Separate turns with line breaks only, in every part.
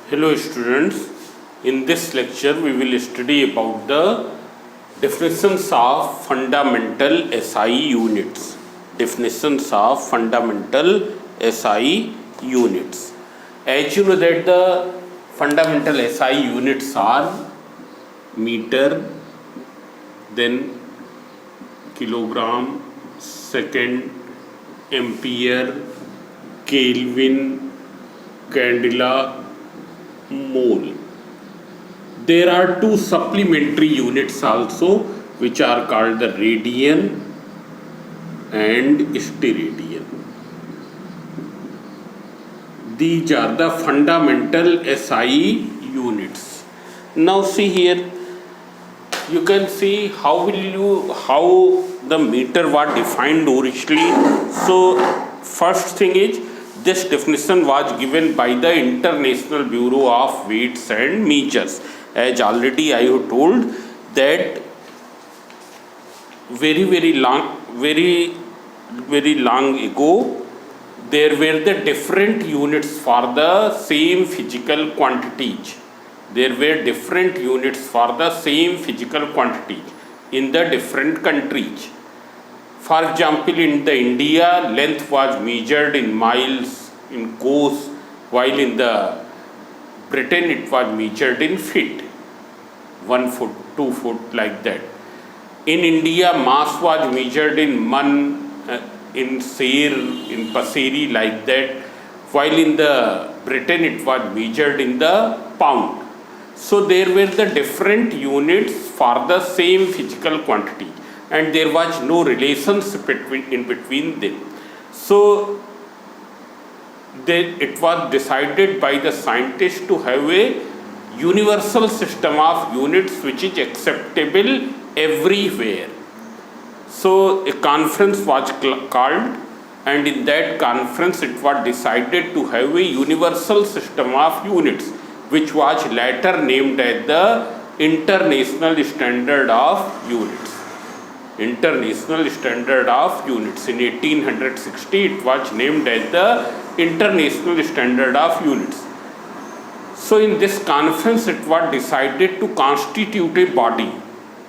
Hello students, in this lecture we will study about the definitions of fundamental SI units. Definitions of fundamental SI units. As you know that the fundamental SI units are meter, then kilogram, second, ampere, Kelvin, candela, mole. There are two supplementary units also which are called the radian and steradian. These are the fundamental SI units. Now see here, you can see how the meter was defined originally. So first thing is, this definition was given by the International Bureau of Weights and Measures. As already I have told that very long ago, there were the different units for the same physical quantities. There were different units for the same physical quantities in the different countries. For example, in the India, length was measured in miles, in gauss, while in the Britain it was measured in feet, 1 foot, 2 foot, like that. In India, mass was measured in man, in seer, in paseri, like that, while in the Britain it was measured in the pound. So there were the different units for the same physical quantity, and there was no relationship in between them. So it was decided by the scientists to have a universal system of units which is acceptable everywhere. So a conference was called, and in that conference it was decided to have a universal system of units, which was later named as the International Standard of Units. International Standard of Units. In 1860 it was named as the International Standard of Units. So in this conference it was decided to constitute a body,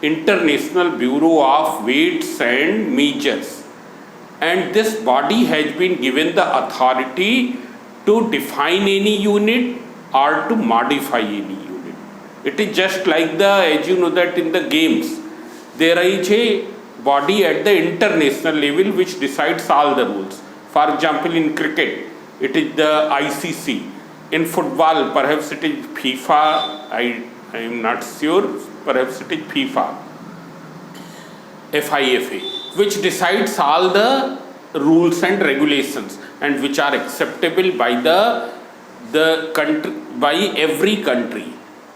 International Bureau of Weights and Measures, and this body has been given the authority to define any unit or to modify any unit. It is just like as you know that in the games, there is a body at the international level which decides all the rules. For example, in cricket, it is the ICC. In football, perhaps it is FIFA, I am not sure, perhaps it is FIFA, which decides all the rules and regulations, and which are acceptable by the country, by every country.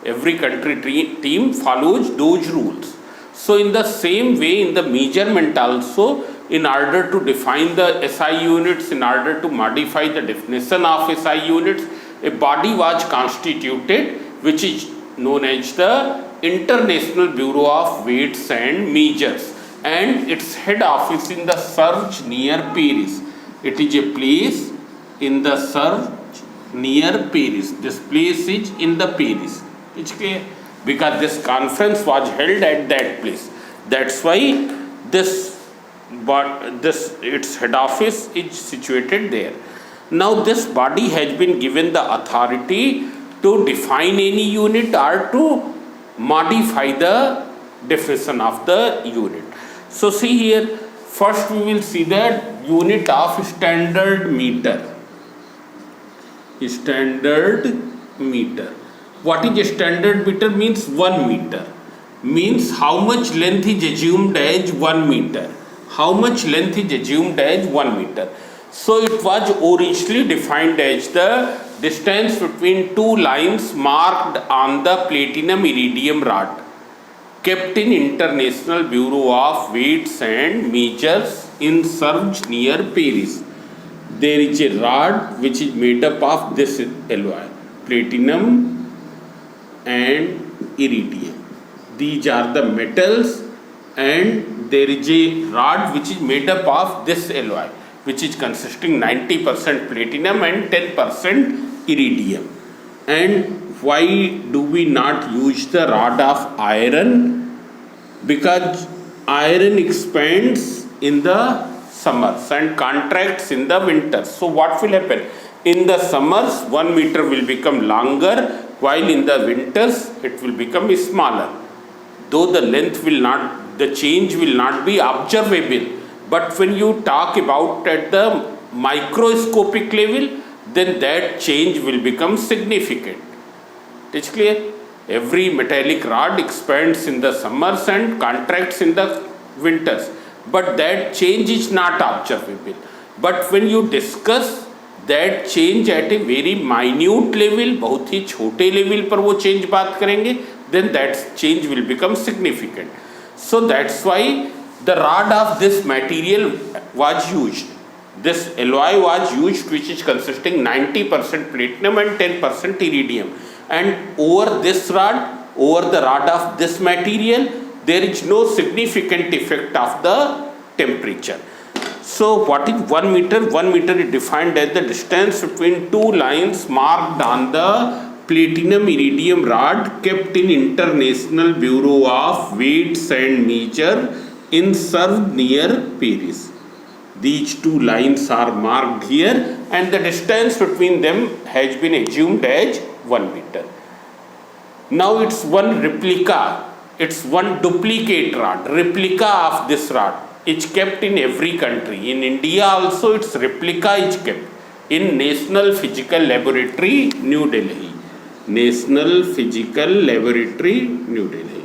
Every country team follows those rules. So in the same way, in the measurement also, in order to define the SI units, in order to modify the definition of SI units, a body was constituted which is known as the International Bureau of Weights and Measures, and its head office in the Surge near Paris. It is a place in the Surge near Paris. This place is in the Paris. It's clear? Because this conference was held at that place. That's why its head office is situated there. Now this body has been given the authority to define any unit or to modify the definition of the unit. So see here, first we will see the unit of standard meter. Standard meter. What is a standard meter? Means 1 meter. Means how much length is assumed as 1 meter. How much length is assumed as 1 meter. So it was originally defined as the distance between two lines marked on the platinum iridium rod, kept in International Bureau of Weights and Measures in Surge near Paris. There is a rod which is made up of this alloy, platinum and iridium. These are the metals, and there is a rod which is made up of this alloy, which is consisting 90% platinum and 10% iridium. And why do we not use the rod of iron? Because iron expands in the summers and contracts in the winters. So what will happen? In the summers, 1 meter will become longer, while in the winters it will become smaller. Though the length will not, the change will not be observable. But when you talk about at the microscopic level, then that change will become significant. It's clear? Every metallic rod expands in the summers and contracts in the winters. But that change is not observable. But when you discuss that change at a very minute level, बहुत ही छोटे level पर वो change बात करेंगे, then that change will become significant. So that's why the rod of this material was used. This alloy was used, which is consisting 90% platinum and 10% iridium. And over this rod, over the rod of this material, there is no significant effect of the temperature. So what is 1 meter? 1 meter is defined as the distance between two lines marked on the platinum iridium rod kept in International Bureau of Weights and Measure in served near Paris. These two lines are marked here and the distance between them has been assumed as 1 meter. Now it's one replica, it's one duplicate rod, replica of this rod. It's kept in every country. In India also its replica is kept in National Physical Laboratory, New Delhi. National Physical Laboratory, New Delhi.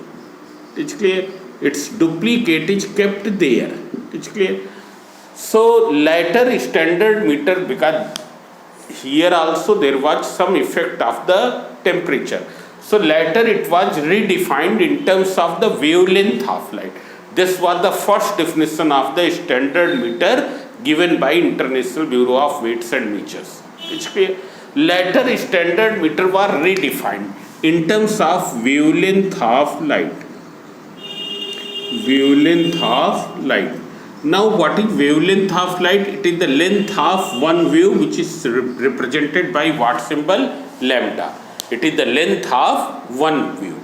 It's clear? Its duplicate is kept there. It's clear? So later standard meter, because here also there was some effect of the temperature. So later it was redefined in terms of the wavelength of light. This was the first definition of the standard meter given by International Bureau of Weights and Measures. It's clear? Later standard meter was redefined in terms of wavelength of light. Wavelength of light. Now what is wavelength of light? It is the length of one wave, which is represented by what symbol? Lambda. It is the length of one wave.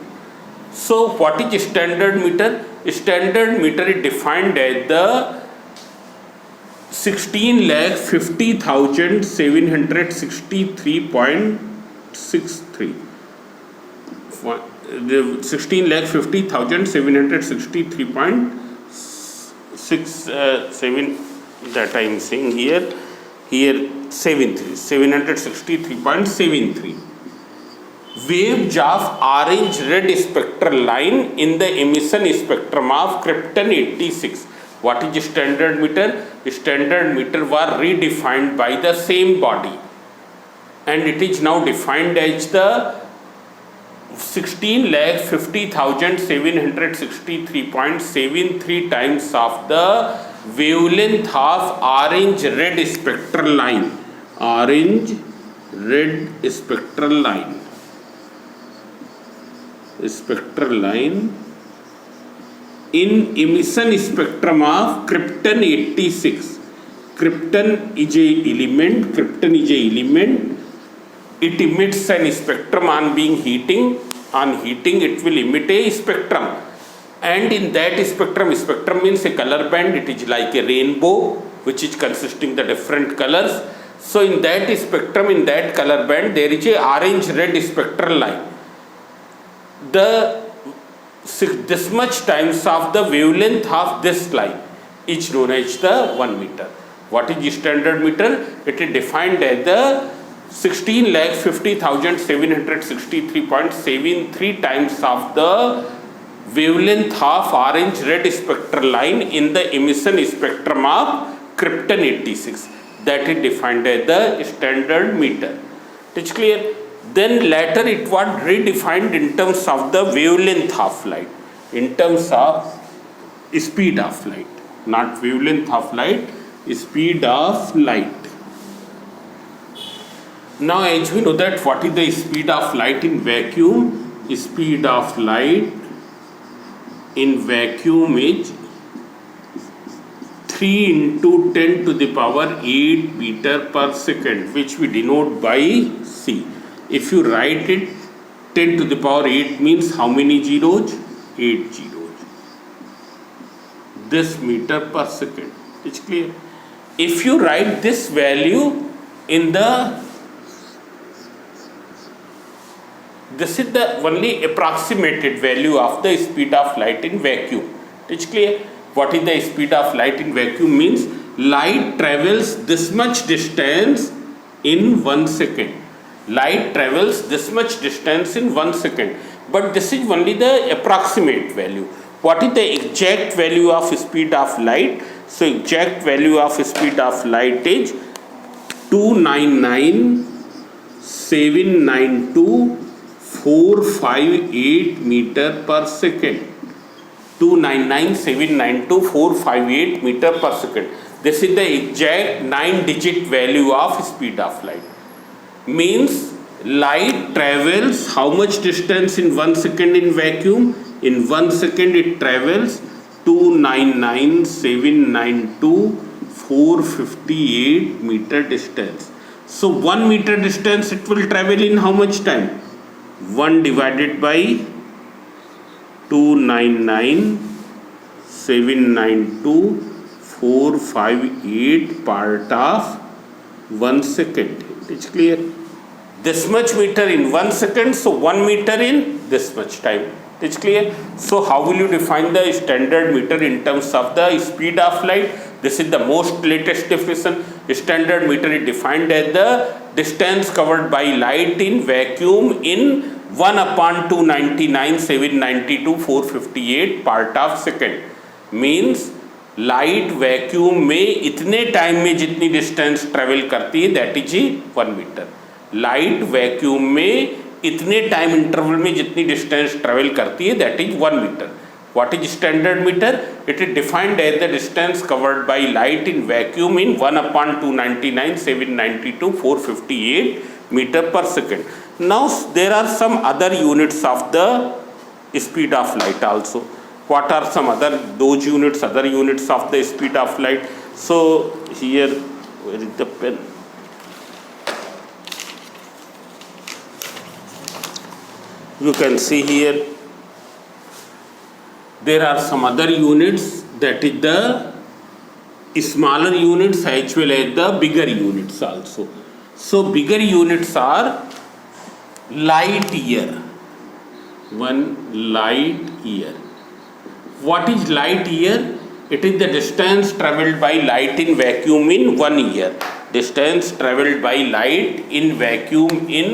So what is standard meter? Standard meter is defined as the 16,50,763.63. The 16,50,763.67, that I am saying here 763.73. Waves of orange red spectral line in the emission spectrum of Krypton 86. What is standard meter? Standard meter was redefined by the same body and it is now defined as the 16,50,763.73 times of the wavelength of orange red spectral line. Orange red spectral line. Spectral line in emission spectrum of Krypton 86. Krypton is a element. Krypton is a element. It emits an spectrum on being heating. On heating, it will emit a spectrum. And in that spectrum, spectrum means a color band. It is like a rainbow, which is consisting the different colors. So in that spectrum, in that color band, there is a orange-red spectral line. This much times of the wavelength of this line is known as the 1 meter. What is standard meter? It is defined as the 16,50,763.73 times of the wavelength of orange red spectral line in the emission spectrum of Krypton 86. That is defined as the standard meter. It's clear? Then later it was redefined in terms of the wavelength of light, in terms of speed of light, not wavelength of light, speed of light. Now as we know that what is the speed of light in vacuum? Speed of light in vacuum is 3 into 10 to the power 8 meter per second, which we denote by C. If you write it 10 to the power 8 means how many zeros? 8 zeros. This meter per second. It's clear? If you write this value in the, this is the only approximated value of the speed of light in vacuum. It's clear? What is the speed of light in vacuum means? Light travels this much distance in 1 second. Light travels this much distance in 1 second. But this is only the approximate value. What is the exact value of speed of light? So exact value of speed of light is 299,792,458 meter per second. 299,792,458 meter per second. This is the exact 9-digit value of speed of light. Means light travels how much distance in 1 second in vacuum? In 1 second it travels 299,792,458 meter distance. So 1 meter distance it will travel in how much time? 1 divided by 299,792,458 part of 1 second. It's clear? This much meter in 1 second, so 1 meter in this much time. It's clear? So how will you define the standard meter in terms of the speed of light? This is the most latest definition. Standard meter is defined as the distance covered by light in vacuum in 1/299,792,458 part of second. Means light vacuum में इतने time में जितनी distance travel करती है that is 1 metre. Light vacuum में इतने time interval में जितनी डिस्टेंस ट्रेवल करती है that is 1 metre. What is standard metre? It is defined as the distance covered by light in vacuum in 1/299,792,458 metre per second. Now there are some other units of the speed of light also. What are some other those units, other units of the speed of light? So here, where is the pen? You can see here there are some other units, that is the smaller units as well as the bigger units also. So bigger units are light year. 1 light year. What is light year? It is the distance travelled by light in vacuum in 1 year. Distance travelled by light in vacuum in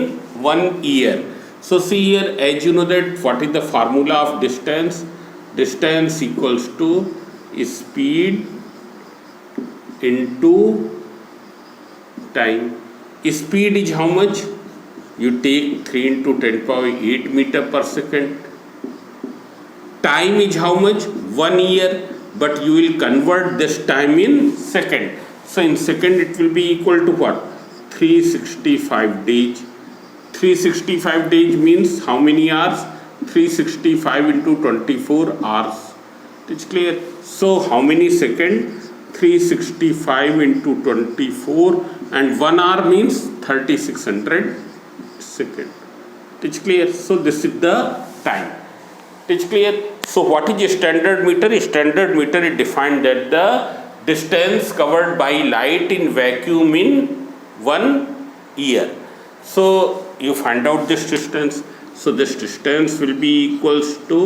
1 year. So see here, as you know that what is the formula of distance? Distance equals to speed into time. Speed is how much? You take 3 into 10 power 8 meter per second. Time is how much? 1 year, but you will convert this time in second. So in second it will be equal to what? 365 days. 365 days means how many hours? 365 into 24 hours. It's clear? So how many second? 365 into 24 and 1 hour means 3600 second. It's clear? So this is the time. It's clear? So what is a standard meter? A standard meter is defined that the distance covered by light in vacuum in 1 year. So you find out this distance. So this distance will be equals to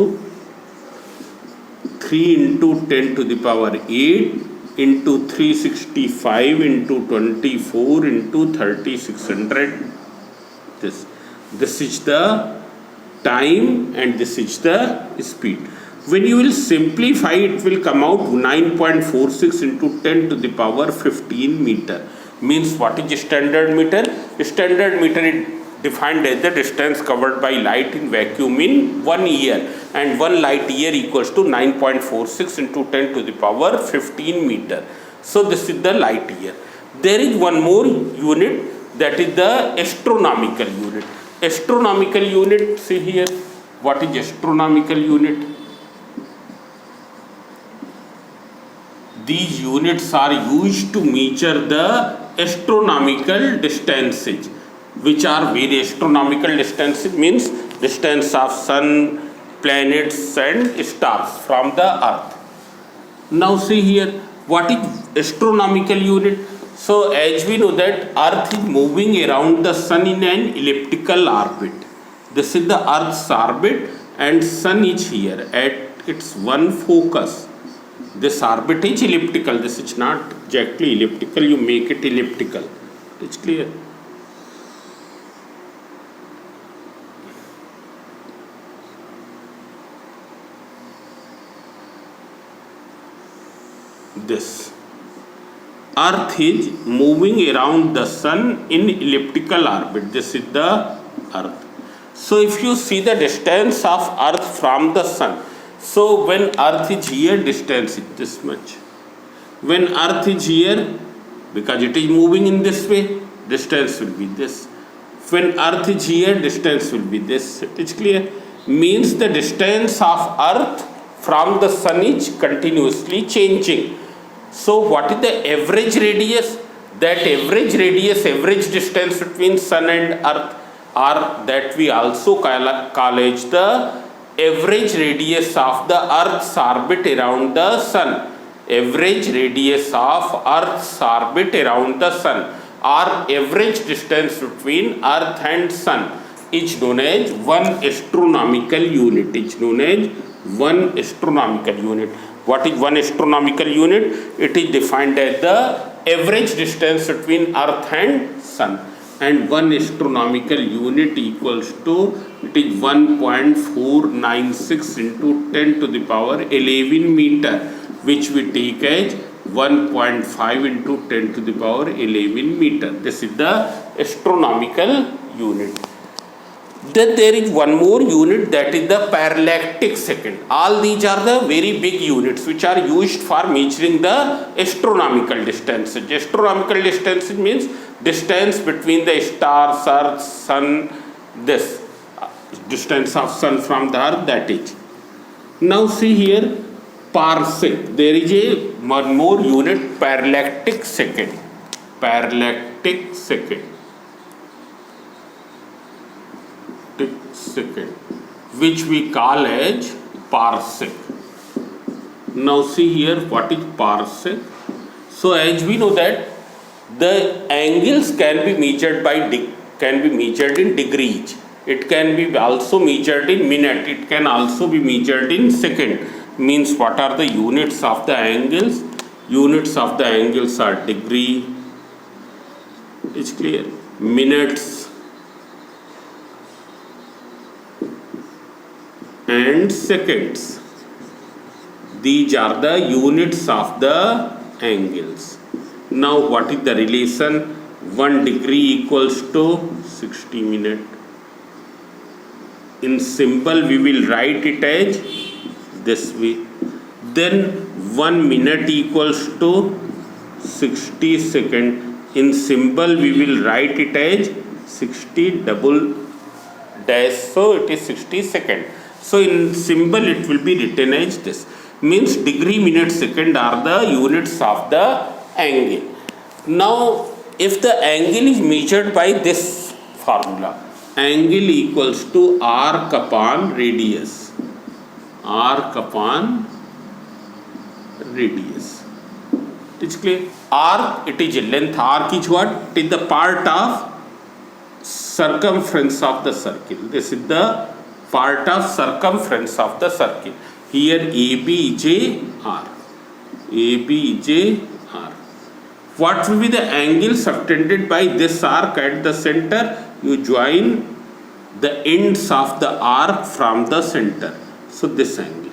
3 into 10 to the power 8 into 365 into 24 into 3600. This is the time and this is the speed. When you will simplify, it will come out 9.46 into 10 to the power 15 meter. Means what is standard meter? Standard meter is defined as the distance covered by light in vacuum in 1 year, and 1 light year equals to 9.46 into 10 to the power 15 meter. So this is the light year. There is one more unit, that is the astronomical unit. Astronomical unit, see here, what is astronomical unit? These units are used to measure the astronomical distances. which are very astronomical distances, means distance of sun, planets and stars from the earth. Now see here, what is astronomical unit? So as we know that earth is moving around the sun in an elliptical orbit. This is the earth's orbit and sun is here at its one focus. This orbit is elliptical. This is not exactly elliptical. You make it elliptical. It's clear. This earth is moving around the sun in elliptical orbit. This is the earth. So if you see the distance of earth from the sun, so when earth is here, distance is this much. When earth is here, because it is moving in this way, distance will be this. When earth is here, distance will be this. It is clear. Means the distance of earth from the sun is continuously changing. So what is the average radius? That average radius, average distance between sun and earth, or that we also call as the average radius of the earth's orbit around the sun. Average radius of earth's orbit around the sun, or average distance between earth and sun, is known as one astronomical unit. Is known as one astronomical unit. What is one astronomical unit? It is defined as the average distance between earth and sun. And one astronomical unit equals to, it is 1.496 into 10 to the power 11 meter, which we take as 1.5 into 10 to the power 11 meter. This is the astronomical unit. Then there is one more unit, that is the parallactic second. All these are the very big units which are used for measuring the astronomical distances. Astronomical distances means distance between the stars, earth, sun, this distance of sun from the earth, that is. Now see here, parsec. There is a one more unit, parallactic second. Parallactic second. Second, which we call as parsec. Now see here, what is parsec? So as we know that the angles can be measured by in degrees. It can be also measured in minute. It can also be measured in second. Means what are the units of the angles? Units of the angles are degree. It's clear. Minutes and seconds. These are the units of the angles. Now what is the relation? 1 degree equals to 60 minutes. In symbol we will write it as this way. Then 1 minute equals to 60 seconds. In symbol we will write it as 60 double dash, so it is 60 seconds. So in symbol it will be written as this. Means degree, minute, second are the units of the angle. Now if the angle is measured by this formula, angle equals to arc upon radius. Arc upon radius. It is clear? Arc, it is a length. Arc is what? It is the part of circumference of the circle. This is the part of circumference of the circle. Here AB is a R. AB is a R. What will be the angle subtended by this arc at the center? You join the ends of the arc from the center. So this angle.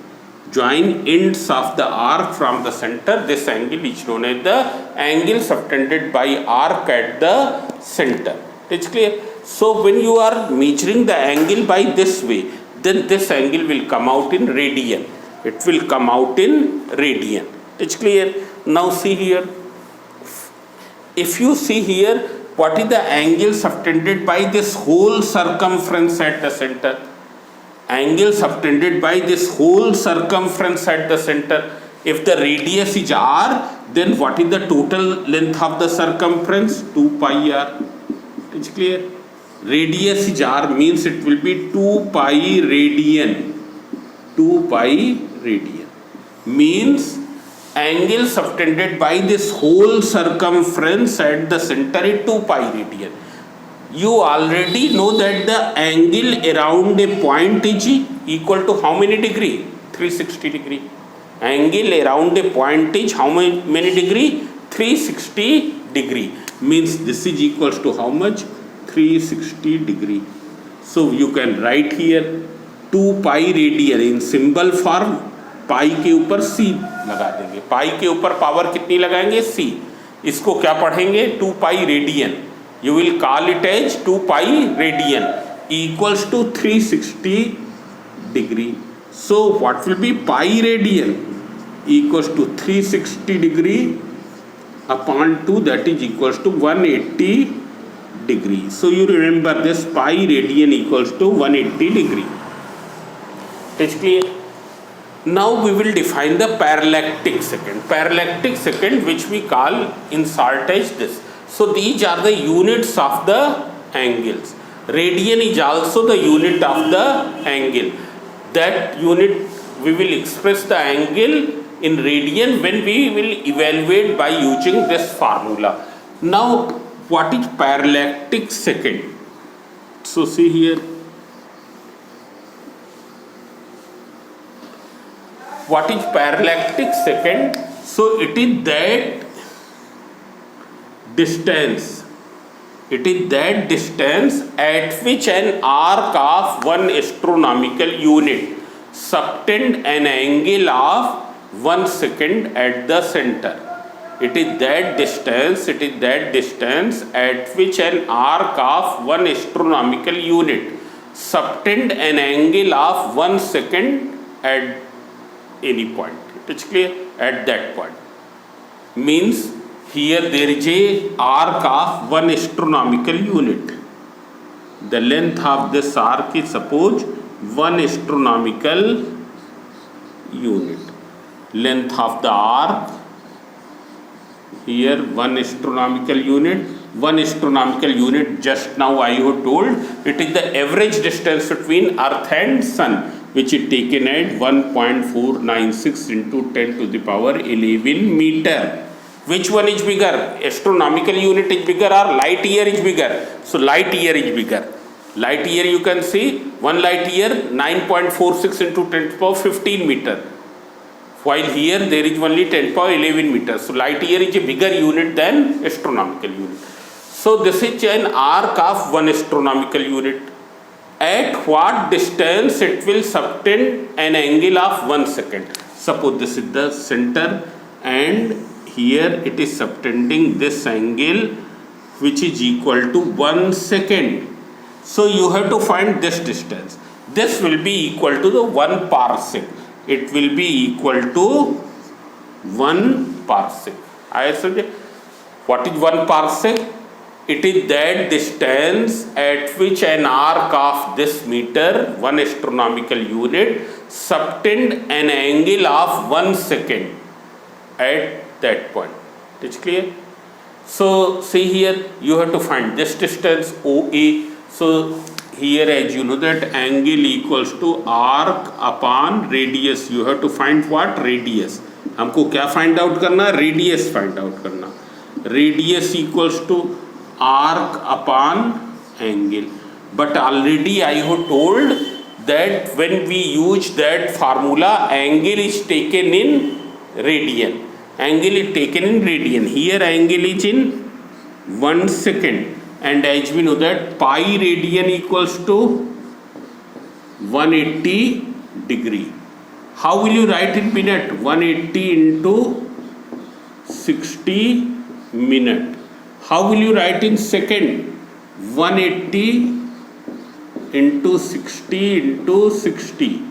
Join ends of the arc from the center. This angle is known as the angle subtended by arc at the center. It's clear? So when you are measuring the angle by this way, then this angle will come out in radian. It will come out in radian. It's clear? Now see here. If you see here, what is the angle subtended by this whole circumference at the center? Angle subtended by this whole circumference at the center. If the radius is r, then what is the total length of the circumference? 2 pi r. It's clear? radius is r means it will be 2 pi radian. 2 pi radian means angle subtended by this whole circumference at the center is 2 pi radian. You already know that the angle around a point is equal to how many degree? 360 degree. Angle around a point is how many degree? 360 degree. Means this is equals to how much? 360 degree. So you can write here 2 pi radian in symbol form. पाई के ऊपर c लगा देंगे. पाई के ऊपर power कितनी लगाएंगे? c. इसको क्या पढ़ेंगे? 2 pi radian. You will call it as 2 pi radian equals to 360 degree. So what will be pi radian? Equals to 360 degree upon 2, that is equals to 180 degree. So you remember this pi radian equals to 180 degree. Is clear? Now we will define the parallactic second. Parallactic second, which we call in short as this. So these are the units of the angles. Radian is also the unit of the angle. That unit we will express the angle in radian when we will evaluate by using this formula. Now what is parallactic second? So see here. What is parallactic second? So it is that distance. It is that distance at which an arc of one astronomical unit subtend an angle of 1 second at the center. It is that distance. It is that distance at which an arc of one astronomical unit subtend an angle of 1 second at any point. It is clear? At that point. Means here there is a arc of one astronomical unit. The length of this arc is suppose 1 astronomical unit. Length of the arc here 1 astronomical unit. 1 astronomical unit, just now I have told, it is the average distance between Earth and Sun, which is taken at 1.496 into 10 to the power 11 meter. Which one is bigger? Astronomical unit is bigger or light year is bigger? So light year is bigger. Light year you can see 1 light year 9.46 into 10 to the power 15 meter. While here there is only 10 to the power 11 meter. So light year is a bigger unit than astronomical unit. So this is an arc of 1 astronomical unit. At what distance it will subtend an angle of 1 second. Suppose this is the center and here it is subtending this angle which is equal to 1 second. So you have to find this distance. This will be equal to the 1 parsec. It will be equal to 1 parsec. I said, what is 1 parsec? It is that distance at which an arc of this meter, 1 astronomical unit, subtend an angle of 1 second at that point. It is clear? So see here, you have to find this distance OA. So here, as you know that angle equals to arc upon radius. You have to find what? Radius. हमको क्या find out करना? Radius find out करना. Radius equals to arc upon angle. But already I have told that when we use that formula, angle is taken in radian. Angle is taken in radian. Here angle is in 1 second. And as we know that pi radian equals to 180 degree. How will you write in minute? 180 into 60 minute. How will you write in second? 180 into 60 into 60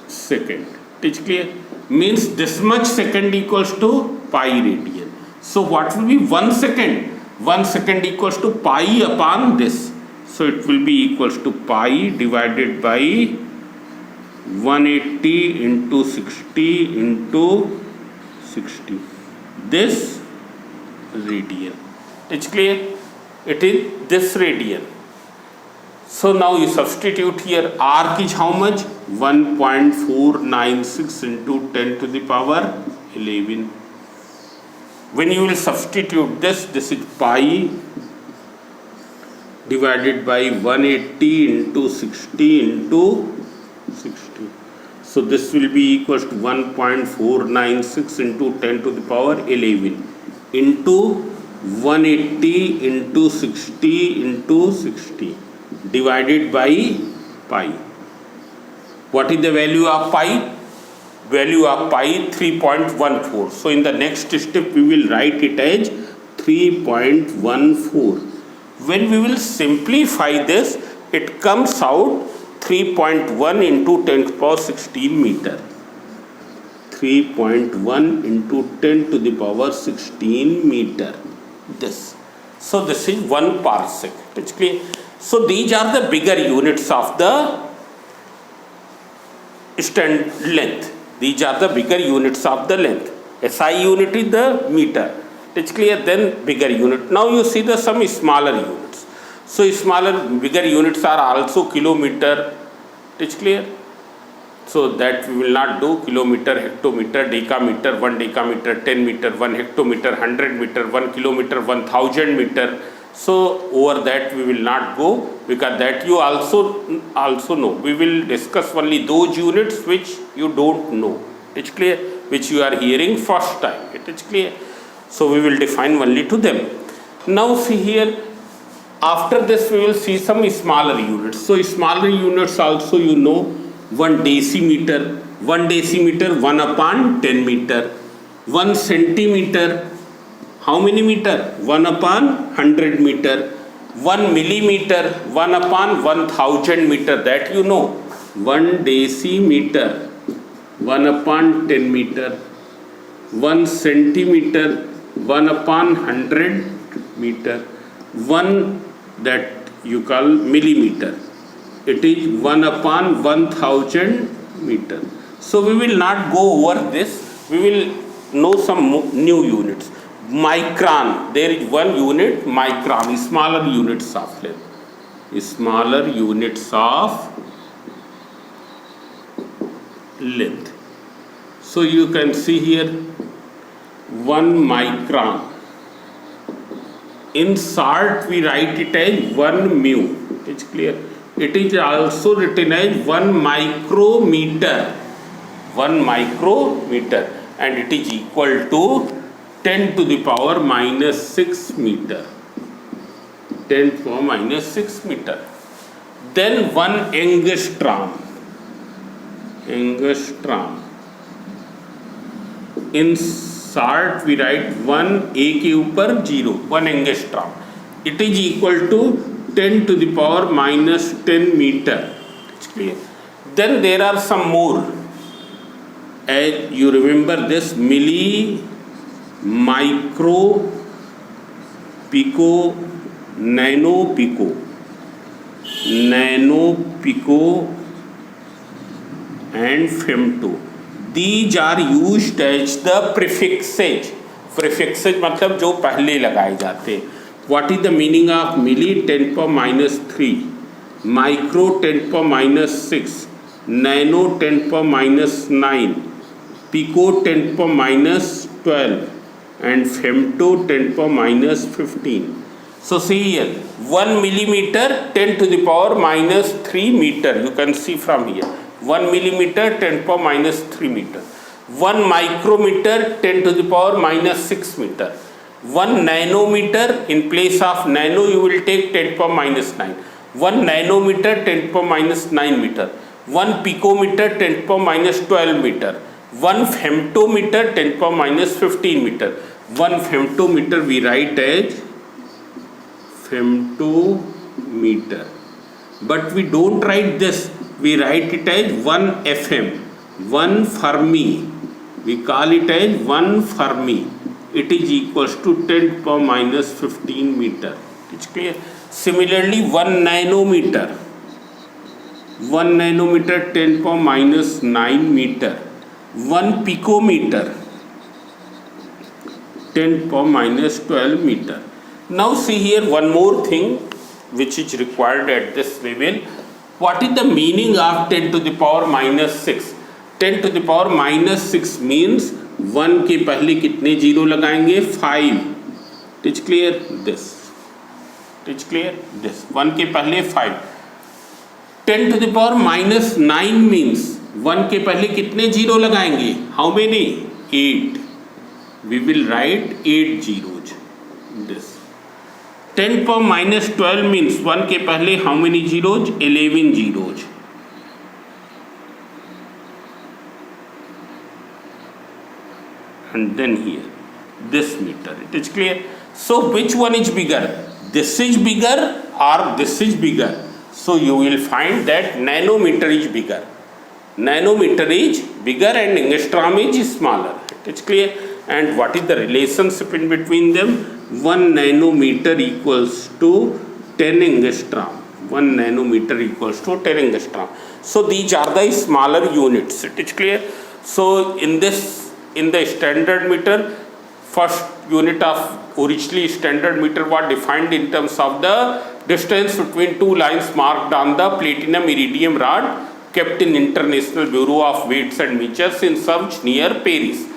second. It is clear? Means this much second equals to pi radian. So what will be 1 second? 1 second equals to pi upon this. So it will be equals to pi divided by 180 into 60 into 60. This radian. It's clear? It is this radian. So now you substitute here, arc is how much? 1.496 into 10 to the power 11. When you will substitute this is pi divided by 180 into 60 into 60. So this will be equals to 1.496 into 10 to the power 11 into 180 into 60 into 60 divided by pi. What is the value of pi? Value of pi 3.14. So in the next step we will write it as 3.14. When we will simplify this, it comes out 3.1 into 10 to the power 16 meter. 3.1 into 10 to the power 16 meter. This. So this is 1 parsec. It's clear. So these are the bigger units of the stand length. These are the bigger units of the length. SI unit is the meter. It's clear. Then bigger unit. Now you see the some smaller units. So bigger units are also kilometer. It's clear. So that we will not do kilometer, hectometer, decameter, 1 decameter, 10 meter, 1 hectometer, 100 meter, 1 kilometer, 1000 meter. So over that we will not go, because that you also know. We will discuss only those units which you don't know. It's clear. Which you are hearing first time. It is clear. So we will define only to them. Now see here. After this we will see some smaller units. So smaller units also you know. 1 decimeter, 1 upon 10 meter, 1 centimeter, how many meter? 1 upon 100 meter, 1 millimeter, 1 upon 1000 meter, that you know. 1 decimeter, 1 upon 10 meter, 1 centimeter, 1 upon 100 meter, 1 that you call millimeter. It is 1 upon 1000 meter. So we will not go over this. We will know some new units. Micron. There is one unit, micron. Smaller units of length. Smaller units of length. So you can see here 1 micron. In short we write it as 1 mu. It's clear. It is also written as 1 micrometer. 1 micrometer. And it is equal to 10 to the power minus 6 meter. 10 to the power minus 6 meter. Then 1 angstrom. Angstrom. In short we write 1 a के ऊपर 0. 1 angstrom. It is equal to 10 to the power minus 10 meter. It's clear. Then there are some more. As you remember this, milli, micro, pico, nano pico, and femto. These are used as the prefixes. Prefixes मतलब जो पहले लगाए जाते हैं. What is the meaning of milli? 10 to the power minus 3, micro 10 to the power minus 6, nano 10 to the power minus 9, pico 10 to the power minus 12, and femto 10 to the power minus 15. So see here, 1 millimeter 10 to the power minus 3 meter. You can see from here, 1 millimeter 10 to the power minus 3 meter. 1 micrometer 10 to the power minus 6 meter. 1 nanometer, in place of nano you will take 10 to the power minus 9. 1 nanometer 10 to the power minus 9 meter. 1 picometer 10 to the power minus 12 meter. 1 femtometer 10 to the power minus 15 meter. 1 femtometer we write as femtometer. But we don't write this. We write it as 1 FM. 1 Fermi. We call it as 1 Fermi. It is equals to 10 to the power minus 15 meter. It's clear. Similarly, 1 nanometer. 1 nanometer 10 to the power minus 9 meter. 1 picometer 10 to the power minus 12 meter. Now see here one more thing. which is required at this level. What is the meaning of 10 to the power minus 6? 10 to the power minus 6 means 1 के पहले कितने zero लगाएंगे? 5. It is clear? This. It is clear? This. 1 के पहले 5. 10 to the power minus 9 means 1 के पहले कितने zero लगाएंगे? How many? 8. We will write 8 zeros. This. 10 power minus 12 means 1 के पहले how many zeros? 11 zeros. And then here, this meter. It is clear? So which one is bigger? This is bigger or this is bigger? So you will find that nanometer is bigger. Nanometer is bigger and angstrom is smaller. It is clear? And what is the relationship in between them? 1 nanometer equals to 10 angstrom. 1 nanometer equals to 10 angstrom. So these are the smaller units. It is clear? So in the standard meter, first unit of originally standard meter was defined in terms of the distance between two lines marked on the platinum iridium rod kept in International Bureau of Weights and Measures in Sevres near Paris.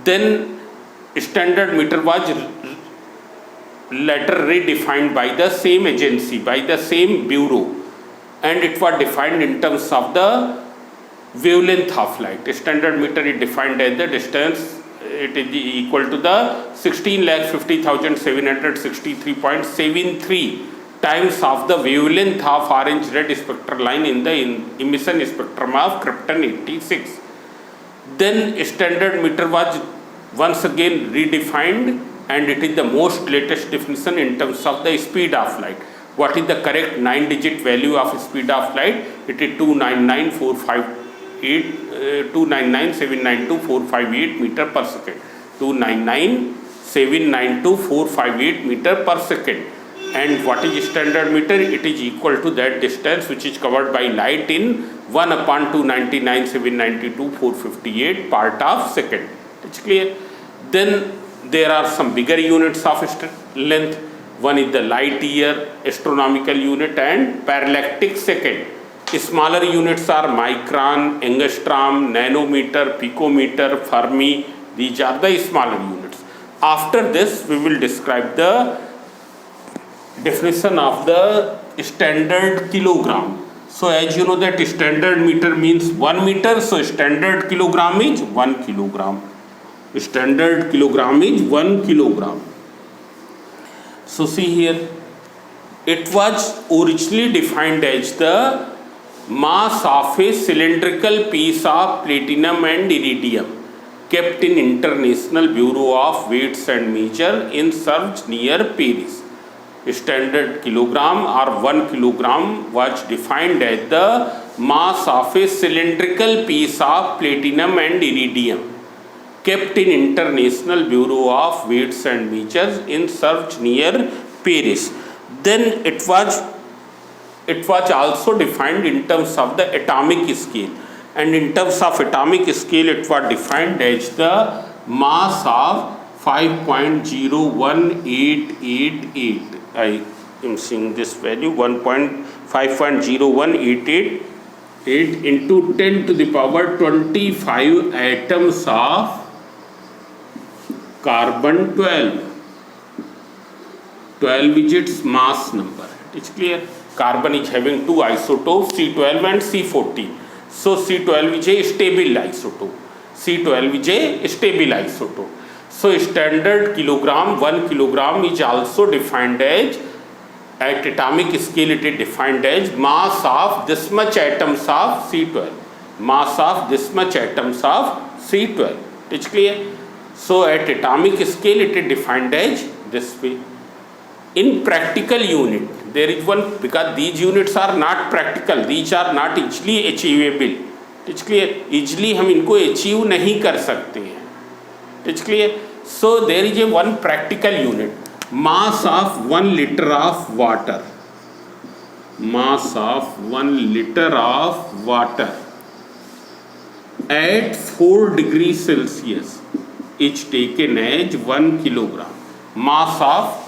Then standard meter was later redefined by the same agency, by the same bureau, and it was defined in terms of the wavelength of light. Standard meter is defined as the distance, it is equal to the 16,50,763.73 times of the wavelength of orange red spectral line in the emission spectrum of Krypton 86. Then standard meter was once again redefined, and it is the most latest definition in terms of the speed of light. What is the correct 9-digit value of speed of light? It is 299,792,458 meter per second. 299,792,458 meter per second. And what is standard meter? It is equal to that distance which is covered by light in 1/299,792,458 part of second. It's clear? Then there are some bigger units of length. One is the light year, astronomical unit, and parallactic second. Smaller units are micron, angstrom, nanometer, picometer, Fermi. These are the smaller units. After this, we will describe the definition of the standard kilogram. So as you know that standard meter means 1 meter, so standard kilogram is 1 kilogram. Standard kilogram is 1 kilogram. So see here, it was originally defined as the mass of a cylindrical piece of platinum and iridium kept in International Bureau of Weights and Measures in Sevres near Paris. Standard kilogram or 1 kilogram was defined as the mass of a cylindrical piece of platinum and iridium kept in International Bureau of Weights and Measures in Sevres near Paris. Then it was also defined in terms of the atomic scale, and in terms of atomic scale it was defined as the mass of 5.01888. I am seeing this value 5.0188 into 10 to the power 25 atoms of carbon 12 is its mass number. It's clear? Carbon is having two isotopes, C12 and C14. So C12 is a stable isotope. C12 is a stable isotope. So standard kilogram, 1 kilogram is also defined as, at atomic scale it is defined as mass of this much atoms of C12. Mass of this much atoms of C12. It's clear? So at atomic scale it is defined as this way. In practical unit, there is one, because these units are not practical, these are not easily achievable. It's clear? Easily हम इनको achieve नहीं कर सकते हैं. It's clear? So there is a one practical unit, mass of 1 liter of water. Mass of 1 liter of water at 4 degrees Celsius is taken as 1 kilogram. Mass of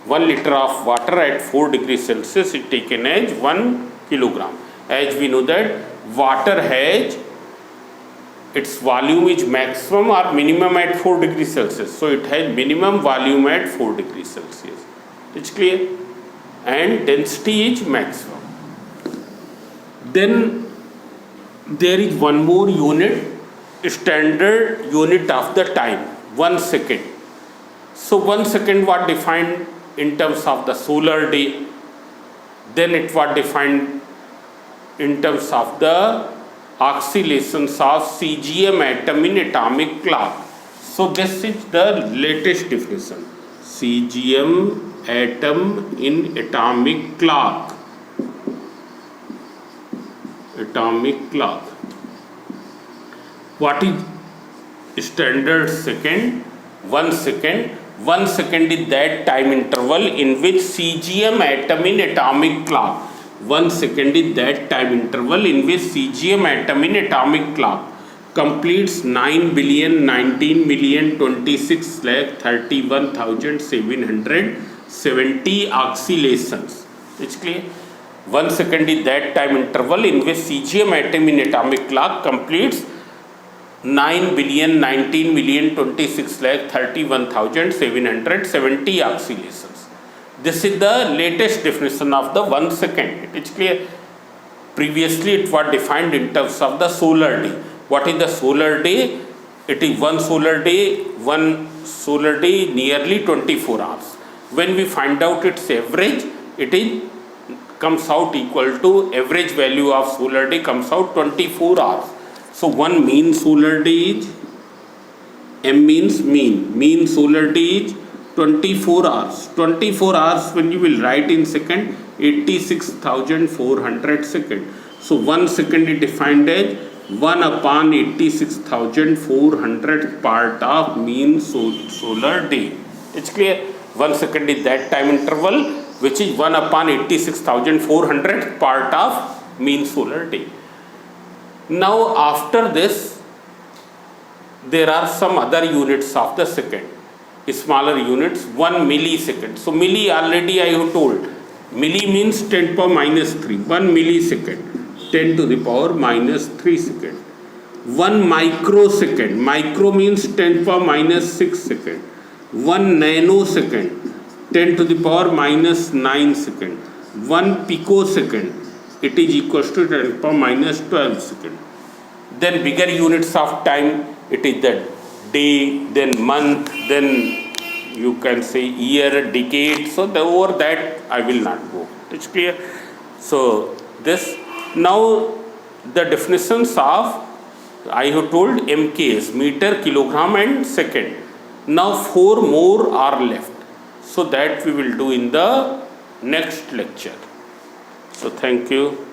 1 liter of water at 4 degrees Celsius is taken as 1 kilogram. As we know that water has its volume is maximum or minimum at 4 degrees Celsius. So it has minimum volume at 4 degrees Celsius. It's clear? And density is maximum. Then there is one more unit, standard unit of the time, 1 second. So 1 second was defined in terms of the solar day. Then it was defined in terms of the oscillations of CGM atom in atomic clock. So this is the latest definition. CGM atom in atomic clock. Atomic clock. What is standard second? 1 second. 1 second is that time interval in which CGM atom in atomic clock. 1 second is that time interval in which CGM atom in atomic clock completes 9,019,026,31,770 oscillations. It's clear? 1 second is that time interval in which CGM atom in atomic clock completes 9,019,026,31,770 oscillations. This is the latest definition of the 1 second. It is clear. Previously it was defined in terms of the solar day. What is the solar day? It is one solar day nearly 24 hours. When we find out its average, it comes out equal to average value of solar day comes out 24 hours. So one mean solar day is, M means mean solar day is 24 hours. 24 hours when you will write in second, 86,400 seconds. So 1 second is defined as 1 upon 86,400 part of mean solar day. It's clear? 1 second is that time interval which is 1 upon 86,400 part of mean solar day. Now after this, there are some other units of the second, smaller units, 1 millisecond. So milli already I have told, milli means 10 power minus 3, 1 millisecond, 10 to the power minus 3 second. 1 microsecond, micro means 10 power minus 6 second. 1 nanosecond, 10 to the power minus 9 second. 1 picosecond, it is equals to 10 power minus 12 second. Then bigger units of time, it is the day, then month, then you can say year, decade. So over that I will not go. It's clear? So this, now the definitions of, I have told MKs, meter, kilogram and second. Now 4 more are left. So that we will do in the next lecture. So thank you.